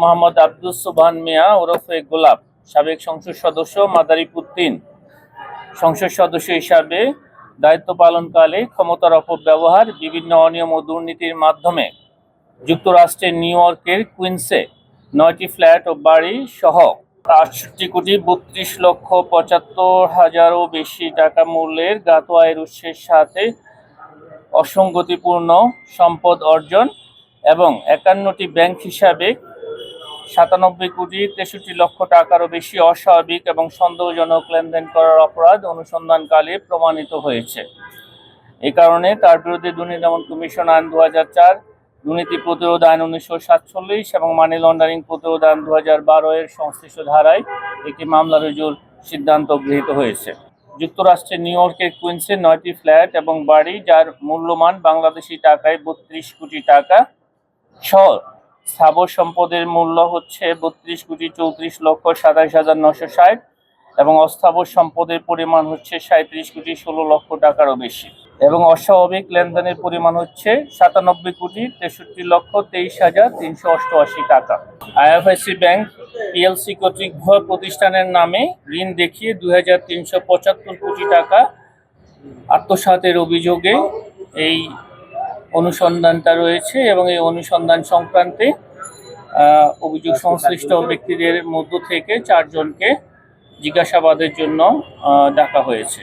মোহাম্মদ আব্দুস সোবহান মিয়া ওরফে গোলাপ, সাবেক সংসদ সদস্য, মাদারীপুর ৩ সংসদ সদস্য হিসাবে দায়িত্ব পালনকালে ক্ষমতার অপব্যবহার, বিভিন্ন অনিয়ম ও দুর্নীতির মাধ্যমে যুক্তরাষ্ট্রের নিউ ইয়র্কের কুইন্সে ৯টি ফ্ল্যাট ও বাড়ি সহ ৬৮,৩২,৭৫,০০০ বেশি টাকা মূল্যের জ্ঞাত আয়ের উৎসের সাথে অসঙ্গতিপূর্ণ সম্পদ অর্জন এবং ৫১টি ব্যাংক হিসাবে ৯৭,৬৩,০০,০০০ টাকারও বেশি অস্বাভাবিক এবং সন্দেহজনক লেনদেন করার অপরাধ অনুসন্ধানকালে প্রমাণিত হয়েছে। এ কারণে তার বিরুদ্ধে দুর্নীতি দমন কমিশন আইন ২০০৪, দুর্নীতি প্রতিরোধ আইন ১৯৪৭ এবং মানি লন্ডারিং প্রতিরোধ আইন ২০১২ এর সংশ্লিষ্ট ধারায় একটি মামলা রুজুর সিদ্ধান্ত গৃহীত হয়েছে। যুক্তরাষ্ট্রের নিউ ইয়র্কের কুইন্সে ৯টি ফ্ল্যাট এবং বাড়ি, যার মূল্যমান বাংলাদেশি টাকায় ৩২ কোটি টাকা সহ স্থাবর সম্পদের মূল্য হচ্ছে ৩২,৩৪,২৭,৯৬০ এবং অস্থাবর সম্পদের পরিমাণ হচ্ছে ৩৭,১৬,০০,০০০ টাকারও বেশি এবং অস্বাভাবিক লেনদেনের পরিমাণ হচ্ছে ৯৭,৬৩,২৩,৩৮৮ টাকা। আইএফআইসি ব্যাংক পিএলসি কর্তৃক ভুয়া প্রতিষ্ঠানের নামে ঋণ দেখিয়ে ২,৩৭৫ কোটি টাকা আত্মসাতের অভিযোগে এই অনুসন্ধানটা রয়েছে এবং এই অনুসন্ধান সংক্রান্তে অভিযোগ সংশ্লিষ্ট ব্যক্তিদের মধ্য থেকে ৪ জনকে জিজ্ঞাসাবাদের জন্য ডাকা হয়েছে।